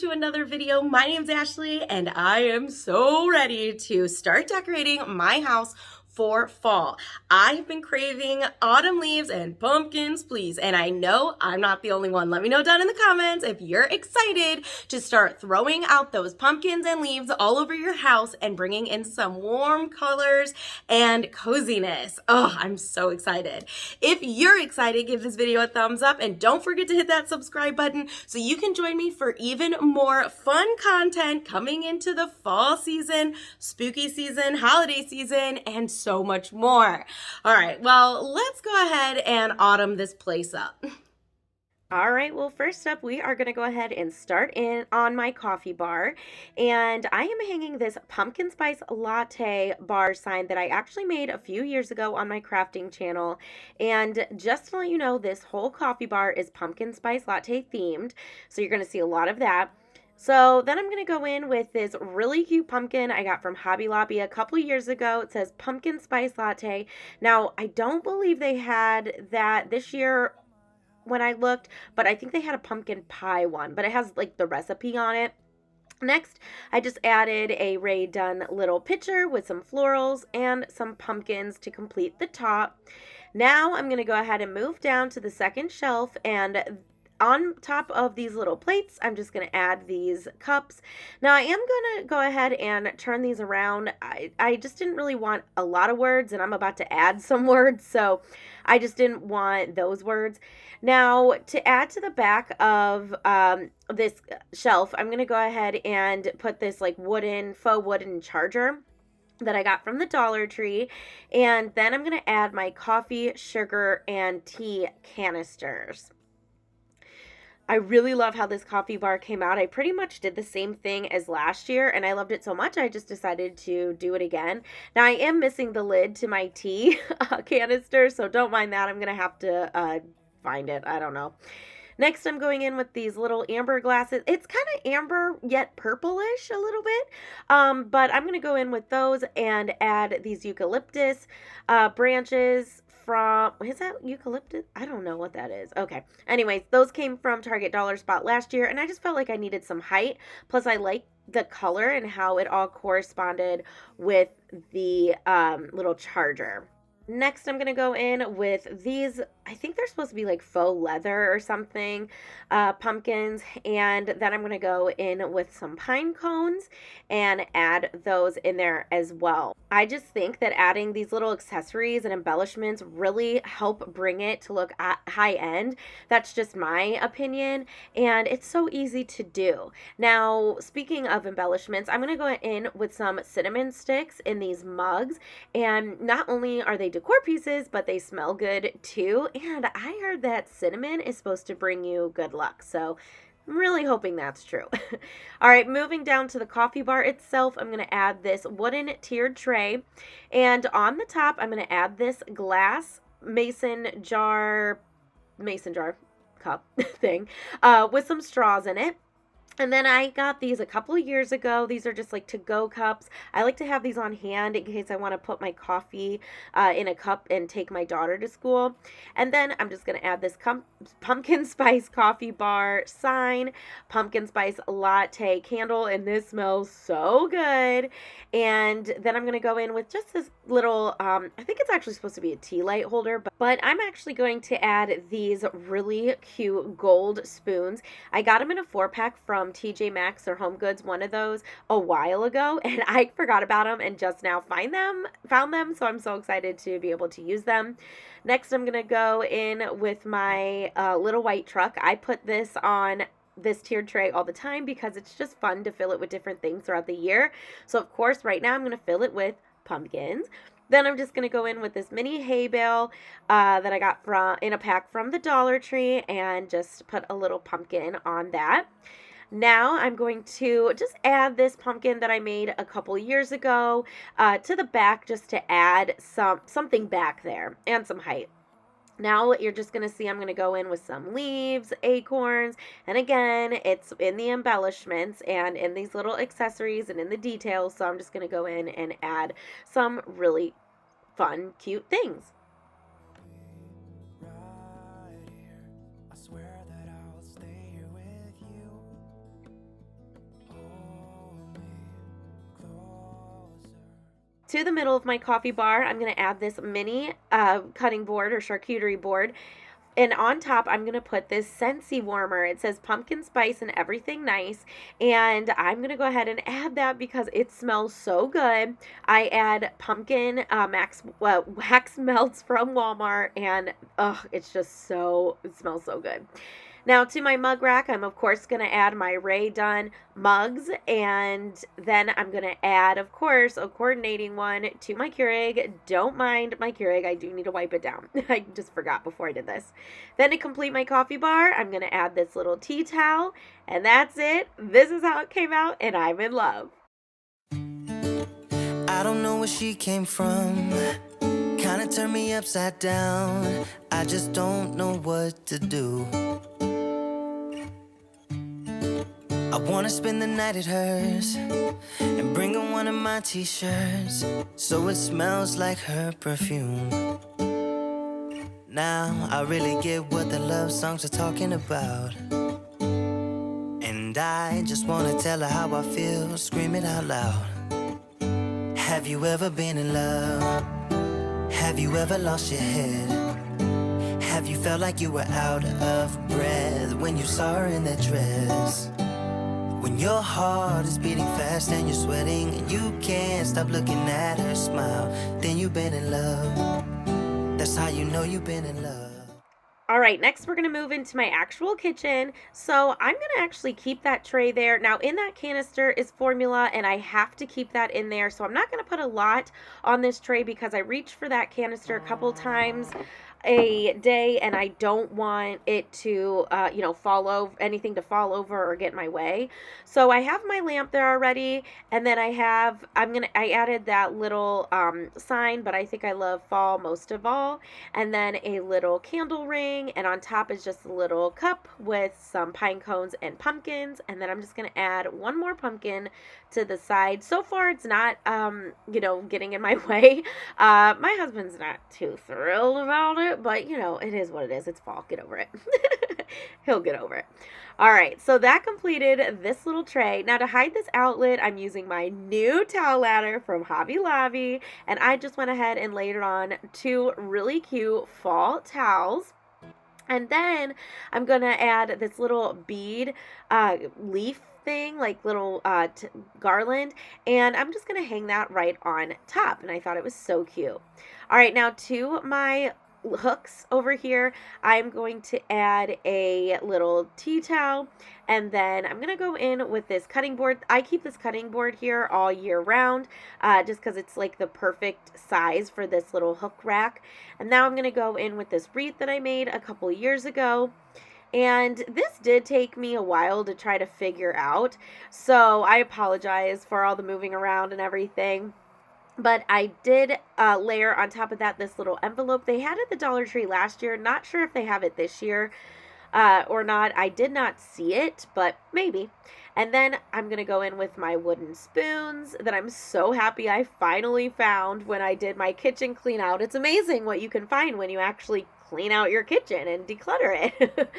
to another video. My name's Ashley and I am so ready to start decorating my house for fall. I've been craving autumn leaves and pumpkins, please. And I know I'm not the only one. Let me know down in the comments if you're excited to start throwing out those pumpkins and leaves all over your house and bringing in some warm colors and coziness. Oh, I'm so excited. If you're excited, give this video a thumbs up and don't forget to hit that subscribe button so you can join me for even more fun content coming into the fall season, spooky season, holiday season, and so much more. All right, well, let's go ahead and autumn this place up. All right, well, first up, we are going to go ahead and start in on my coffee bar. And I am hanging this pumpkin spice latte bar sign that I actually made a few years ago on my crafting channel. And just to let you know, this whole coffee bar is pumpkin spice latte themed. So you're going to see a lot of that. So then I'm going to go in with this really cute pumpkin I got from Hobby Lobby a couple years ago. It says pumpkin spice latte. Now, I don't believe they had that this year when I looked, but I think they had a pumpkin pie one, but it has like the recipe on it. Next, I just added a Rae Dunn little pitcher with some florals and some pumpkins to complete the top. Now I'm going to go ahead and move down to the second shelf, and on top of these little plates, I'm just going to add these cups. Now, I am going to go ahead and turn these around. I just didn't really want a lot of words, and I'm about to add some words, so I just didn't want those words. Now, to add to the back of this shelf, I'm going to go ahead and put this like faux wooden charger that I got from the Dollar Tree, and then I'm going to add my coffee, sugar, and tea canisters. I really love how this coffee bar came out. I pretty much did the same thing as last year, and I loved it so much I just decided to do it again. Now, I am missing the lid to my tea canister, so don't mind that. I'm going to have to find it. I don't know. Next, I'm going in with these little amber glasses. It's kind of amber, yet purplish a little bit, but I'm going to go in with those and add these eucalyptus branches from, is that eucalyptus? I don't know what that is. Okay. Anyways, those came from Target Dollar Spot last year, and I just felt like I needed some height. Plus, I like the color and how it all corresponded with the little charger. Next, I'm going to go in with these, I think they're supposed to be like faux leather or something, pumpkins, and then I'm going to go in with some pine cones and add those in there as well. I just think that adding these little accessories and embellishments really help bring it to look high end. That's just my opinion, and it's so easy to do. Now, speaking of embellishments, I'm going to go in with some cinnamon sticks in these mugs, and not only are they decor pieces, but they smell good too. And I heard that cinnamon is supposed to bring you good luck, so I'm really hoping that's true. All right, moving down to the coffee bar itself, I'm going to add this wooden tiered tray, and on the top I'm going to add this glass mason jar cup thing with some straws in it. And then I got these a couple of years ago. These are just like to-go cups. I like to have these on hand in case I want to put my coffee in a cup and take my daughter to school. And then I'm just going to add this pumpkin spice coffee bar sign, pumpkin spice latte candle, and this smells so good. And then I'm going to go in with just this little, I think it's actually supposed to be a tea light holder, but I'm actually going to add these really cute gold spoons. I got them in a 4-pack from TJ Maxx or Home Goods, one of those, a while ago, and I forgot about them and just now found them, so I'm so excited to be able to use them. Next, I'm going to go in with my little white truck. I put this on this tiered tray all the time because it's just fun to fill it with different things throughout the year. So, of course, right now I'm going to fill it with pumpkins. Then I'm just going to go in with this mini hay bale that I got in a pack from the Dollar Tree and just put a little pumpkin on that. Now I'm going to just add this pumpkin that I made a couple years ago to the back just to add something back there and some height. Now you're just going to see I'm going to go in with some leaves, acorns, and again, it's in the embellishments and in these little accessories and in the details, so I'm just going to go in and add some really fun, cute things. to the middle of my coffee bar, I'm going to add this mini cutting board or charcuterie board. And on top, I'm going to put this Scentsy warmer. It says pumpkin spice and everything nice. And I'm going to go ahead and add that because it smells so good. I add pumpkin wax melts from Walmart. And it smells so good. Now to my mug rack, I'm of course going to add my Rae Dunn mugs, and then I'm going to add, of course, a coordinating one to my Keurig. Don't mind my Keurig, I do need to wipe it down. I just forgot before I did this. Then to complete my coffee bar, I'm going to add this little tea towel, and that's it. This is how it came out, and I'm in love. I don't know where she came from, kinda turned me upside down. I just don't know what to do. I wanna spend the night at hers and bring her one of my t-shirts so it smells like her perfume. Now I really get what the love songs are talking about, and I just wanna tell her how I feel, scream it out loud. Have you ever been in love? Have you ever lost your head? Have you felt like you were out of breath when you saw her in that dress? When your heart is beating fast and you're sweating and you can't stop looking at her smile, then you've been in love. That's how you know you've been in love. All right, next we're going to move into my actual kitchen. So I'm going to actually keep that tray there. Now in that canister is formula, and I have to keep that in there. So I'm not going to put a lot on this tray because I reached for that canister a couple times a day, and I don't want it to fall over, anything to fall over or get in my way. So I have my lamp there already, and then I added that little sign, but I think I love fall most of all, and then a little candle ring, and on top is just a little cup with some pine cones and pumpkins, and then I'm just going to add one more pumpkin to the side. So far it's not getting in my way. My husband's not too thrilled about it, but it is what it is. It's fall. Get over it. He'll get over it. All right, so that completed this little tray. Now to hide this outlet, I'm using my new towel ladder from Hobby Lobby, and I just went ahead and laid it on 2 really cute fall towels. And then I'm going to add this little bead leaf thing, like little garland, and I'm just going to hang that right on top, and I thought it was so cute. All right, now to my hooks over here, I'm going to add a little tea towel, and then I'm going to go in with this cutting board. I keep this cutting board here all year round just because it's like the perfect size for this little hook rack. And now I'm going to go in with this wreath that I made a couple years ago. And this did take me a while to try to figure out, so I apologize for all the moving around and everything. But I did layer on top of that this little envelope. They had it at the Dollar Tree last year. Not sure if they have it this year or not. I did not see it, but maybe. And then I'm going to go in with my wooden spoons that I'm so happy I finally found when I did my kitchen clean out. It's amazing what you can find when you actually clean out your kitchen and declutter it.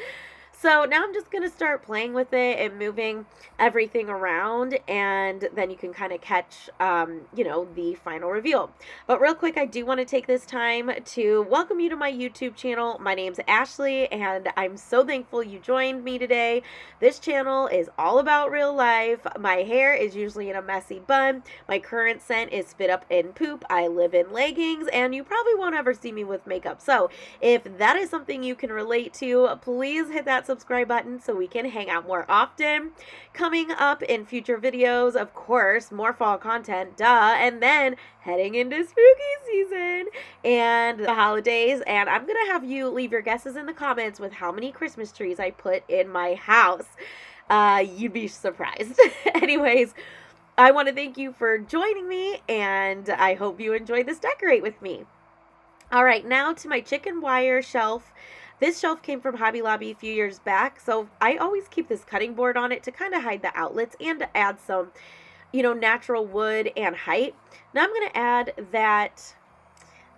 So now I'm just going to start playing with it and moving everything around, and then you can kind of catch, the final reveal. But real quick, I do want to take this time to welcome you to my YouTube channel. My name's Ashley, and I'm so thankful you joined me today. This channel is all about real life. My hair is usually in a messy bun. My current scent is spit up in poop. I live in leggings, and you probably won't ever see me with makeup. So if that is something you can relate to, please hit that subscribe button so we can hang out more often. Coming up in future videos, of course, more fall content, duh, and then heading into spooky season and the holidays, and I'm gonna have you leave your guesses in the comments with how many Christmas trees I put in my house. You'd be surprised. Anyways, I want to thank you for joining me, and I hope you enjoyed this decorate with me. All right, now to my chicken wire shelf. This shelf came from Hobby Lobby a few years back, so I always keep this cutting board on it to kind of hide the outlets and to add some, natural wood and height. Now I'm going to add that,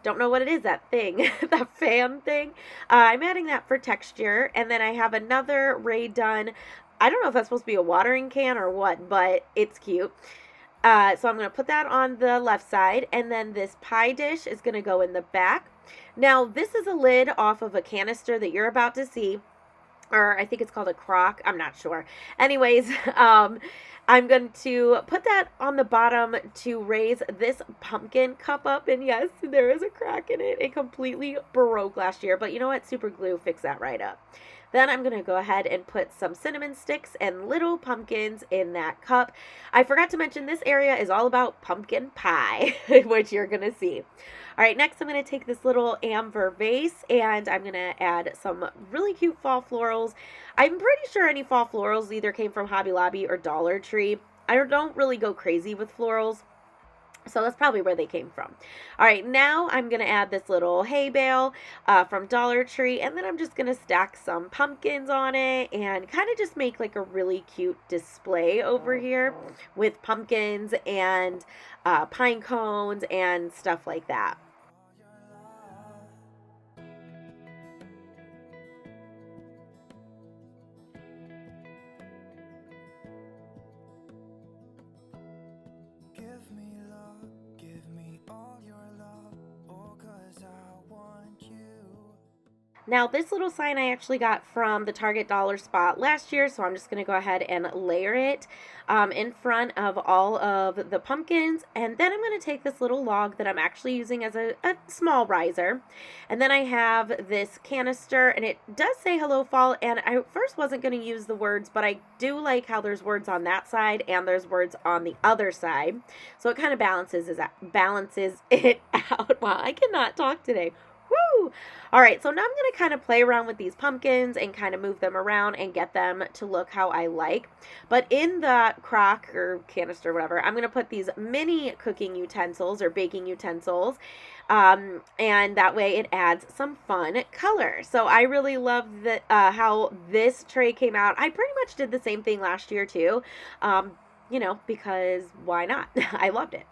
don't know what it is, that thing, that fan thing. I'm adding that for texture, and then I have another Rae Dunn. I don't know if that's supposed to be a watering can or what, but it's cute. So I'm going to put that on the left side, and then this pie dish is going to go in the back. Now, this is a lid off of a canister that you're about to see, or I think it's called a crock. I'm not sure. Anyways, I'm going to put that on the bottom to raise this pumpkin cup up. And yes, there is a crack in it. It completely broke last year, but you know what? Super glue fixed that right up. Then I'm going to go ahead and put some cinnamon sticks and little pumpkins in that cup. I forgot to mention this area is all about pumpkin pie, which you're going to see. All right, next I'm going to take this little amber vase and I'm going to add some really cute fall florals. I'm pretty sure any fall florals either came from Hobby Lobby or Dollar Tree. I don't really go crazy with florals, so that's probably where they came from. All right, now I'm going to add this little hay bale from Dollar Tree, and then I'm just going to stack some pumpkins on it and kind of just make like a really cute display over here with pumpkins and pine cones and stuff like that. Now, this little sign I actually got from the Target dollar spot last year, so I'm just going to go ahead and layer it in front of all of the pumpkins. And then I'm going to take this little log that I'm actually using as a small riser. And then I have this canister, and it does say Hello Fall. And I first wasn't going to use the words, but I do like how there's words on that side and there's words on the other side. So it kind of balances it out. Wow, I cannot talk today. Woo! All right, so now I'm going to kind of play around with these pumpkins and kind of move them around and get them to look how I like. But in the crock or canister, whatever, I'm going to put these mini cooking utensils or baking utensils. And that way it adds some fun color. So I really love how this tray came out. I pretty much did the same thing last year too, you know, because why not? I loved it.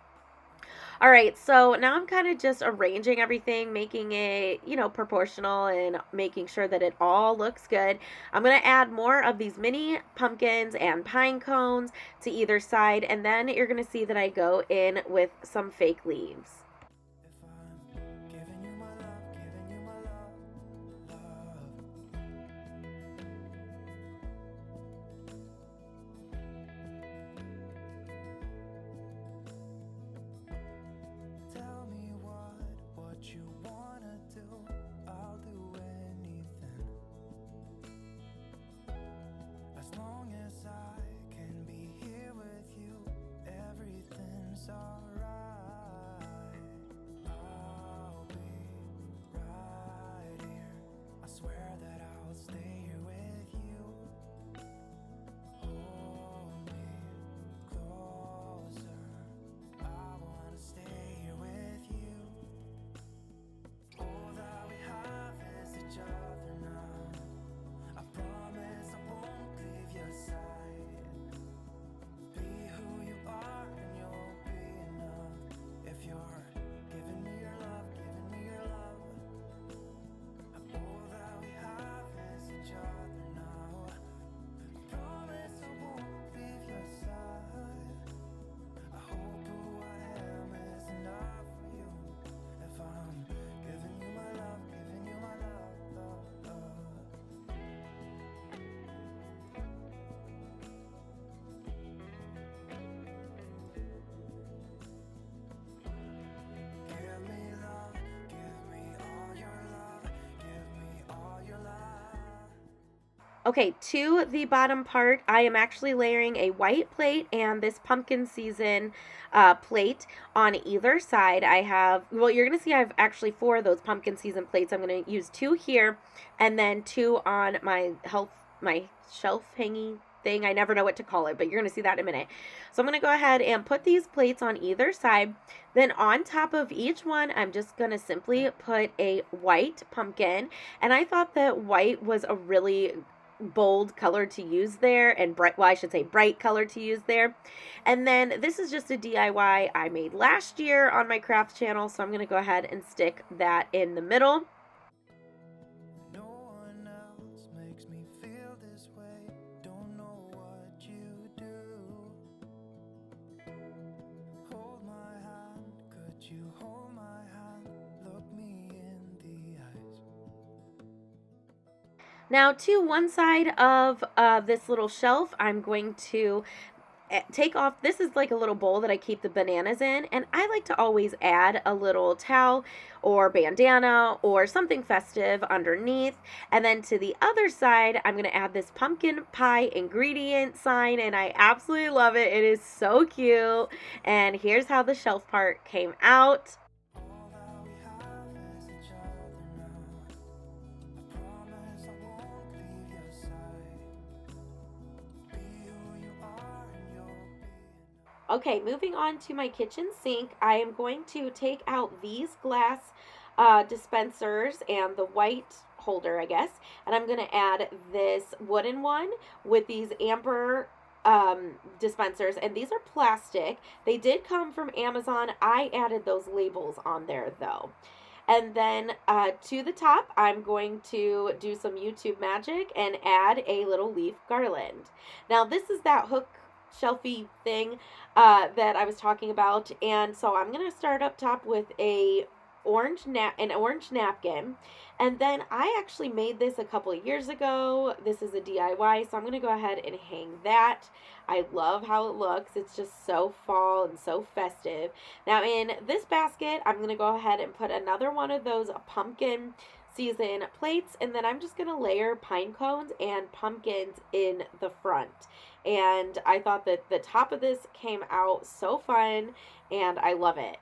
All right, so now I'm kind of just arranging everything, making it, you know, proportional and making sure that it all looks good. I'm going to add more of these mini pumpkins and pine cones to either side, and then you're going to see that I go in with some fake leaves. Okay, to the bottom part, I am actually layering a white plate and this pumpkin season plate on either side. I have, well, you're going to see I have actually 4 of those pumpkin season plates. I'm going to use 2 here and then 2 on my shelf hanging thing. I never know what to call it, but you're going to see that in a minute. So I'm going to go ahead and put these plates on either side. Then on top of each one, I'm just going to simply put a white pumpkin. And I thought that white was a really bold color to use there, and bright, well, I should say bright color to use there. And then this is just a DIY I made last year on my craft channel, so I'm going to go ahead and stick that in the middle. Now to one side of this little shelf, I'm going to take off, this is like a little bowl that I keep the bananas in, and I like to always add a little towel or bandana or something festive underneath. And then to the other side, I'm going to add this pumpkin pie ingredient sign, and I absolutely love it. It is so cute. And here's how the shelf part came out. Okay, moving on to my kitchen sink, I am going to take out these glass dispensers and the white holder, I guess, and I'm going to add this wooden one with these amber dispensers, and these are plastic. They did come from Amazon. I added those labels on there though. And then to the top, I'm going to do some YouTube magic and add a little leaf garland. Now, this is that hook shelfie thing that I was talking about. And so I'm going to start up top with an orange napkin. And then I actually made this a couple of years ago. This is a DIY, so I'm going to go ahead and hang that. I love how it looks. It's just so fall and so festive. Now in this basket, I'm going to go ahead and put another one of those pumpkin season plates, and then I'm just going to layer pine cones and pumpkins in the front. And I thought that the top of this came out so fun, and I love it.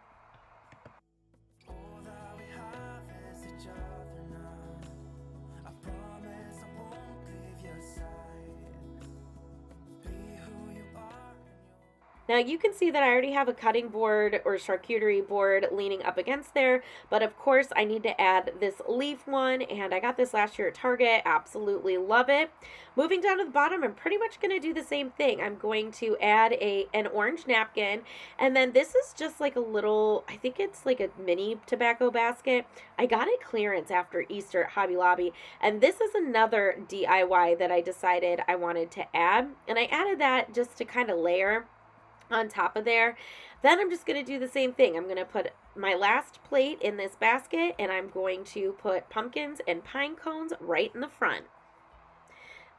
Now you can see that I already have a cutting board or charcuterie board leaning up against there, but of course I need to add this leaf one, and I got this last year at Target. Absolutely love it. Moving down to the bottom, I'm pretty much going to do the same thing. I'm going to add an orange napkin, and then this is just like a little, I think it's like a mini tobacco basket. I got it clearance after Easter at Hobby Lobby, and this is another DIY that I decided I wanted to add, and I added that just to kind of layer on top of there. Then I'm just going to do the same thing. I'm going to put my last plate in this basket, and I'm going to put pumpkins and pine cones right in the front.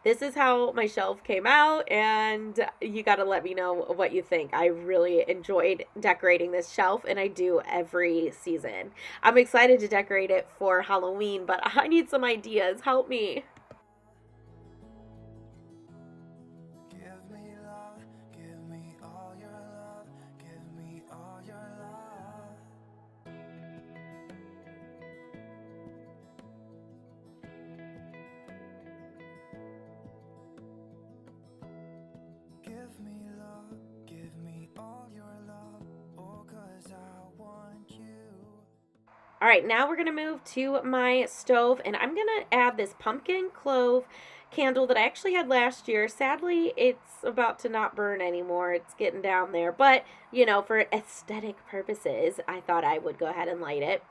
This is how my shelf came out, and you got to let me know what you think. I really enjoyed decorating this shelf, and I do every season. I'm excited to decorate it for Halloween, but I need some ideas. Help me. All right, now we're going to move to my stove, and I'm going to add this pumpkin clove candle that I actually had last year. Sadly, it's about to not burn anymore. It's getting down there, but you know, for aesthetic purposes, I thought I would go ahead and light it.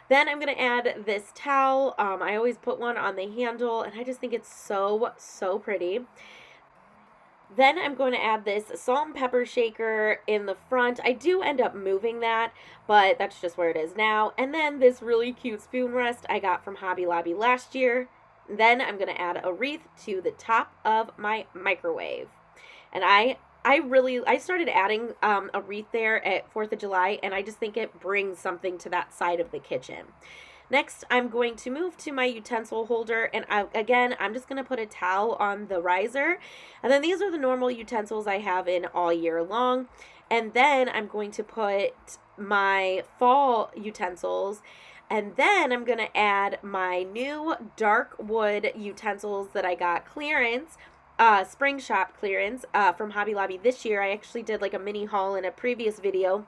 Then I'm going to add this towel. I always put one on the handle, and I just think it's so pretty. Then I'm going to add this salt and pepper shaker in the front. I do end up moving that, but that's just where it is now. And then this really cute spoon rest I got from Hobby Lobby last year. Then I'm going to add a wreath to the top of my microwave. And I started adding a wreath there at 4th of July, and I just think it brings something to that side of the kitchen. Next, I'm going to move to my utensil holder, and I'm just going to put a towel on the riser. And then these are the normal utensils I have in all year long. And then I'm going to put my fall utensils, and then I'm going to add my new dark wood utensils that I got clearance, spring shop clearance from Hobby Lobby this year. I actually did like a mini haul in a previous video,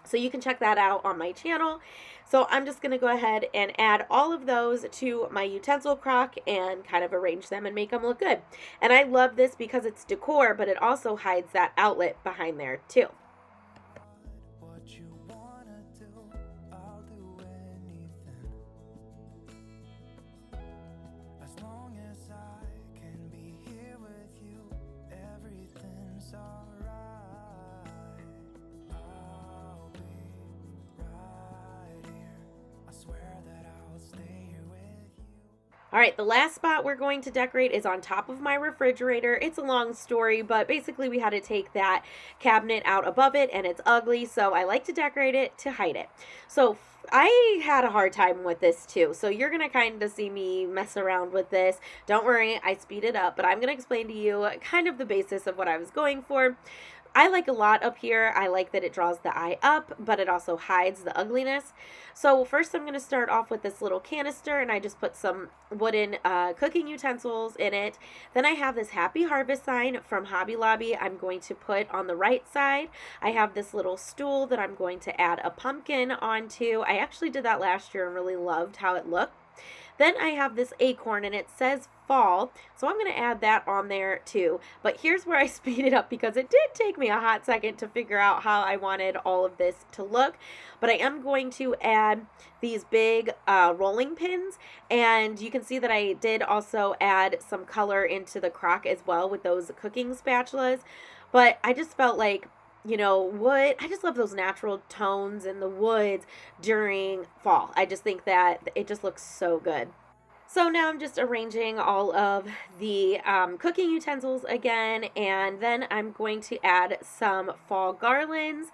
so you can check that out on my channel. So I'm just going to go ahead and add all of those to my utensil crock and kind of arrange them and make them look good. And I love this because it's decor, but it also hides that outlet behind there too. All right, the last spot we're going to decorate is on top of my refrigerator. It's a long story, but basically we had to take that cabinet out above it and it's ugly, so I like to decorate it to hide it. So I had a hard time with this too, so you're going to kind of see me mess around with this. Don't worry, I speed it up, but I'm going to explain to you kind of the basis of what I was going for. I like a lot up here. I like that it draws the eye up, but it also hides the ugliness. So first I'm going to start off with this little canister, and I just put some wooden cooking utensils in it. Then I have this Happy Harvest sign from Hobby Lobby I'm going to put on the right side. I have this little stool that I'm going to add a pumpkin onto. I actually did that last year and really loved how it looked. Then I have this acorn, and it says fall, so I'm going to add that on there too. But here's where I speed it up because it did take me a hot second to figure out how I wanted all of this to look. But I am going to add these big rolling pins, and you can see that I did also add some color into the crock as well with those cooking spatulas. But I just felt like, you know, wood, I just love those natural tones in the woods during fall. I just think that it just looks so good. So now I'm just arranging all of the cooking utensils again, and then I'm going to add some fall garlands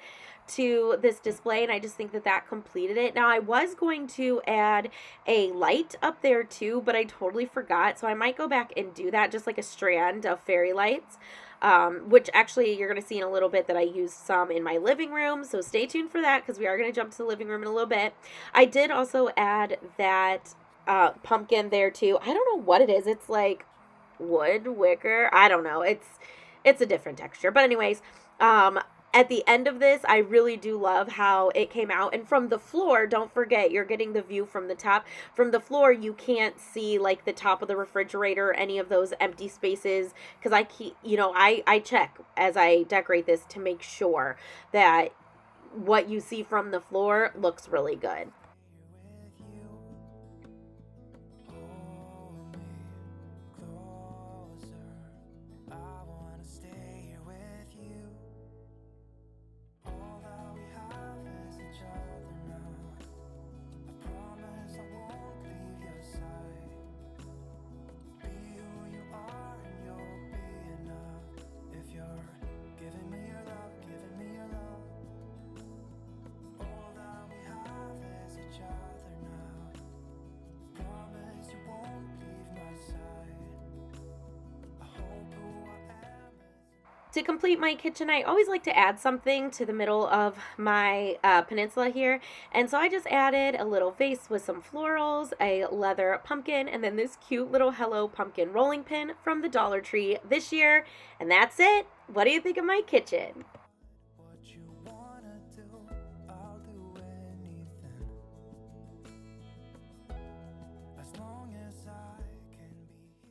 to this display, and I just think that that completed it. Now I was going to add a light up there too, but I totally forgot, so I might go back and do that, just like a strand of fairy lights. Which actually you're going to see in a little bit that I used some in my living room, so stay tuned for that because we are going to jump to the living room in a little bit. I did also add that pumpkin there too. I don't know what it is. It's like wood, wicker. I don't know. It's a different texture. But anyways, at the end of this, I really do love how it came out. And from the floor, don't forget, you're getting the view from the top. From the floor, you can't see like the top of the refrigerator or any of those empty spaces. Because I check as I decorate this to make sure that what you see from the floor looks really good. To complete my kitchen, I always like to add something to the middle of my peninsula here. And so I just added a little vase with some florals, a leather pumpkin, and then this cute little Hello Pumpkin rolling pin from the Dollar Tree this year. And that's it. What do you think of my kitchen?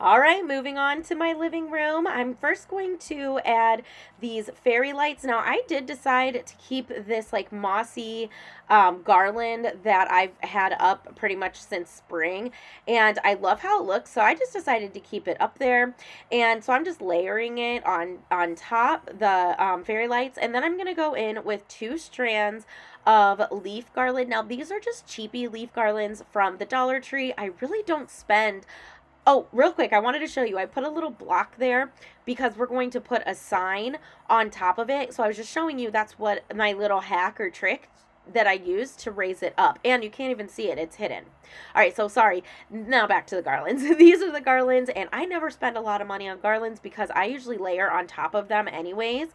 All right, moving on to my living room. I'm first going to add these fairy lights. Now, I did decide to keep this like mossy garland that I've had up pretty much since spring, and I love how it looks, so I just decided to keep it up there. And so I'm just layering it on top, the fairy lights, and then I'm going to go in with 2 strands of leaf garland. Now, these are just cheapy leaf garlands from the Dollar Tree. I really don't spend. Oh, real quick, I wanted to show you. I put a little block there because we're going to put a sign on top of it. So I was just showing you that's what my little hack or trick that I used to raise it up. And you can't even see it. It's hidden. All right, so sorry. Now back to the garlands. These are the garlands, and I never spend a lot of money on garlands because I usually layer on top of them anyways.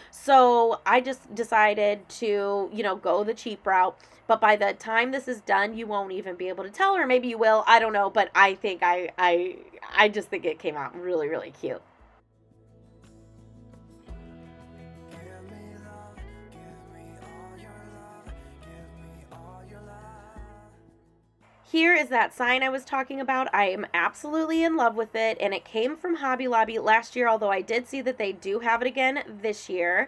So I just decided to, go the cheap route. But by the time this is done, you won't even be able to tell, or maybe you will. I don't know, but I think I just think it came out really, really cute. Here is that sign I was talking about. I am absolutely in love with it, and it came from Hobby Lobby last year, although I did see that they do have it again this year.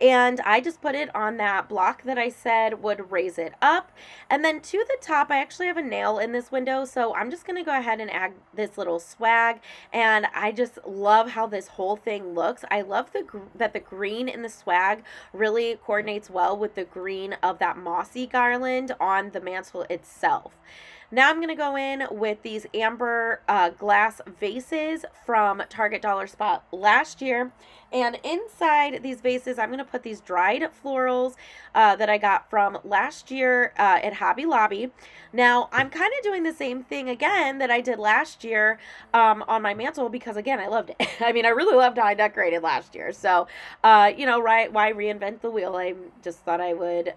And I just put it on that block that I said would raise it up. And then to the top, I actually have a nail in this window, so I'm just going to go ahead and add this little swag. And I just love how this whole thing looks. I love that the green in the swag really coordinates well with the green of that mossy garland on the mantle itself. Now I'm going to go in with these amber glass vases from Target Dollar Spot last year. And inside these vases, I'm going to put these dried florals that I got from last year at Hobby Lobby. Now, I'm kind of doing the same thing again that I did last year on my mantle because, again, I loved it. I mean, I really loved how I decorated last year. So, you know, right, why reinvent the wheel? I just thought I would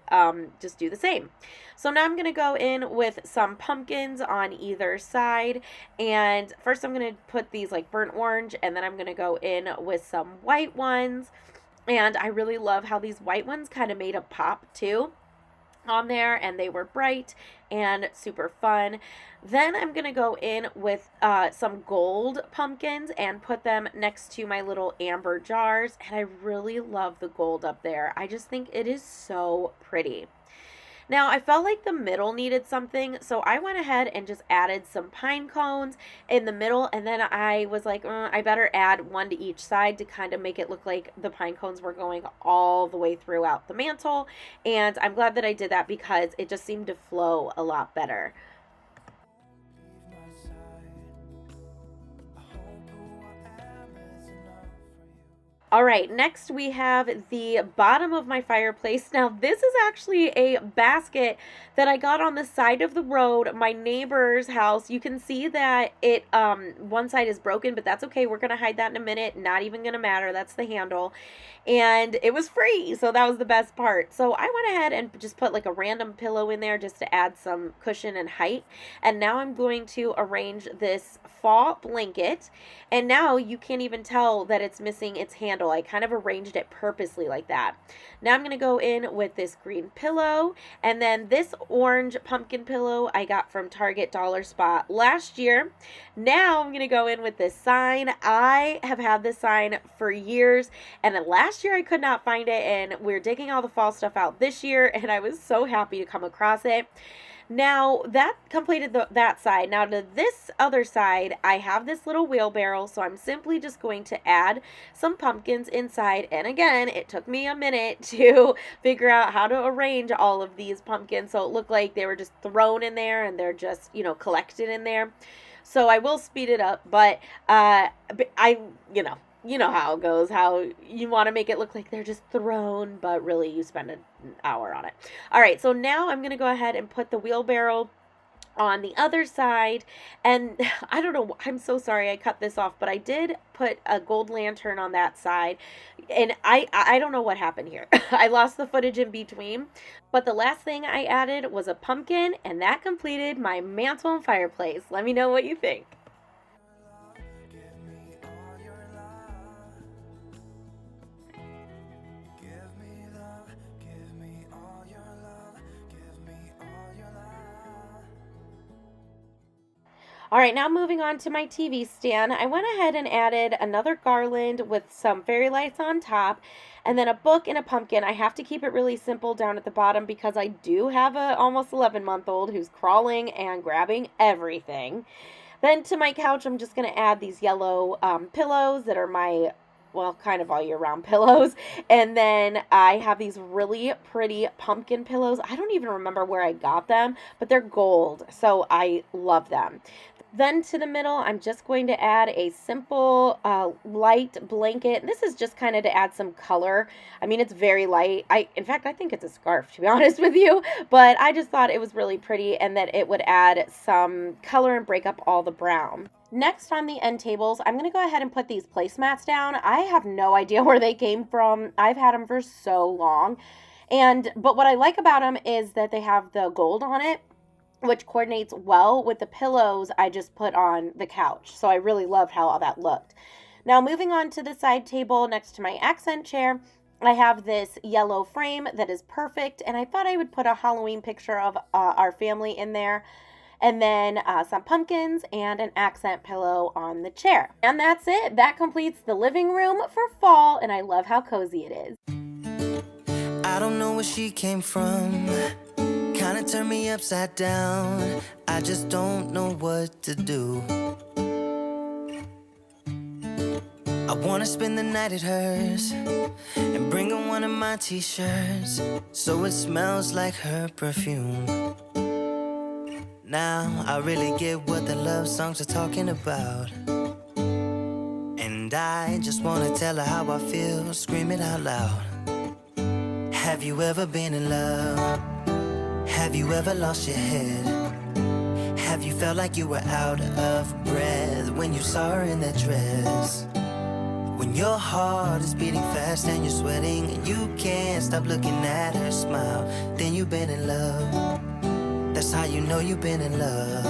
just do the same. So now I'm going to go in with some pumpkins on either side. And first I'm going to put these like burnt orange, and then I'm going to go in with some white ones. And I really love how these white ones kind of made a pop too on there, and they were bright and super fun. Then I'm going to go in with some gold pumpkins and put them next to my little amber jars. And I really love the gold up there. I just think it is so pretty. Now, I felt like the middle needed something, so I went ahead and just added some pine cones in the middle, and then I was like, I better add one to each side to kind of make it look like the pine cones were going all the way throughout the mantle, and I'm glad that I did that because it just seemed to flow a lot better. All right, next we have the bottom of my fireplace. Now, this is actually a basket that I got on the side of the road, my neighbor's house. You can see that it one side is broken, but that's okay. We're going to hide that in a minute. Not even going to matter. That's the handle. And it was free, so that was the best part. So I went ahead and just put like a random pillow in there just to add some cushion and height. And now I'm going to arrange this fall blanket. And now you can't even tell that it's missing its handle. I kind of arranged it purposely like that. Now I'm going to go in with this green pillow, and then this orange pumpkin pillow I got from Target Dollar Spot last year. Now I'm going to go in with this sign. I have had this sign for years, and then last year I could not find it, and we're digging all the fall stuff out this year, and I was so happy to come across it. Now, that completed that side. Now, to this other side, I have this little wheelbarrow, so I'm simply just going to add some pumpkins inside. And again, it took me a minute to figure out how to arrange all of these pumpkins so it looked like they were just thrown in there and they're just, you know, collected in there. So I will speed it up, but you know how it goes, how you want to make it look like they're just thrown, but really you spend an hour on it. All right, so now I'm going to go ahead and put the wheelbarrow on the other side, and I don't know, I'm so sorry I cut this off, but I did put a gold lantern on that side, and I don't know what happened here. I lost the footage in between, but the last thing I added was a pumpkin, and that completed my mantle and fireplace. Let me know what you think. All right, now moving on to my TV stand, I went ahead and added another garland with some fairy lights on top, and then a book and a pumpkin. I have to keep it really simple down at the bottom because I do have a almost 11-month-old who's crawling and grabbing everything. Then to my couch, I'm just going to add these yellow pillows that are my, well, kind of all year round pillows. And then I have these really pretty pumpkin pillows. I don't even remember where I got them, but they're gold, so I love them. Then to the middle, I'm just going to add a simple light blanket. This is just kind of to add some color. I mean, it's very light. In fact, I think it's a scarf, to be honest with you. But I just thought it was really pretty and that it would add some color and break up all the brown. Next on the end tables, I'm going to go ahead and put these placemats down. I have no idea where they came from. I've had them for so long. But what I like about them is that they have the gold on it, which coordinates well with the pillows I just put on the couch. So I really loved how all that looked. Now moving on to the side table next to my accent chair, I have this yellow frame that is perfect, and I thought I would put a Halloween picture of our family in there, and then some pumpkins and an accent pillow on the chair. And that's it. That completes the living room for fall, and I love how cozy it is. I don't know where she came from. Kinda turned me upside down. I just don't know what to do. I wanna spend the night at hers and bring her one of my t-shirts so it smells like her perfume. Now I really get what the love songs are talking about. And I just wanna tell her how I feel, scream it out loud. Have you ever been in love? Have you ever lost your head? Have you felt like you were out of breath when you saw her in that dress? When your heart is beating fast and you're sweating and you can't stop looking at her smile, then you've been in love. That's how you know you've been in love.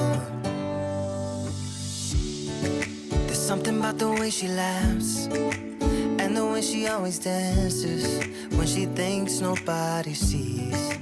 There's something about the way she laughs and the way she always dances when she thinks nobody sees.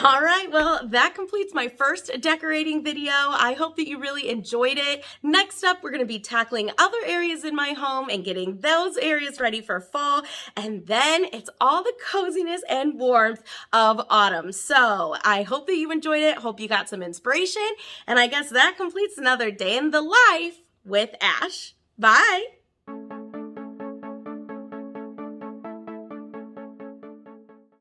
All right, well, that completes my first decorating video. I hope that you really enjoyed it. Next up, we're going to be tackling other areas in my home and getting those areas ready for fall. And then it's all the coziness and warmth of autumn. So I hope that you enjoyed it. Hope you got some inspiration. And I guess that completes another day in the life with Ash. Bye.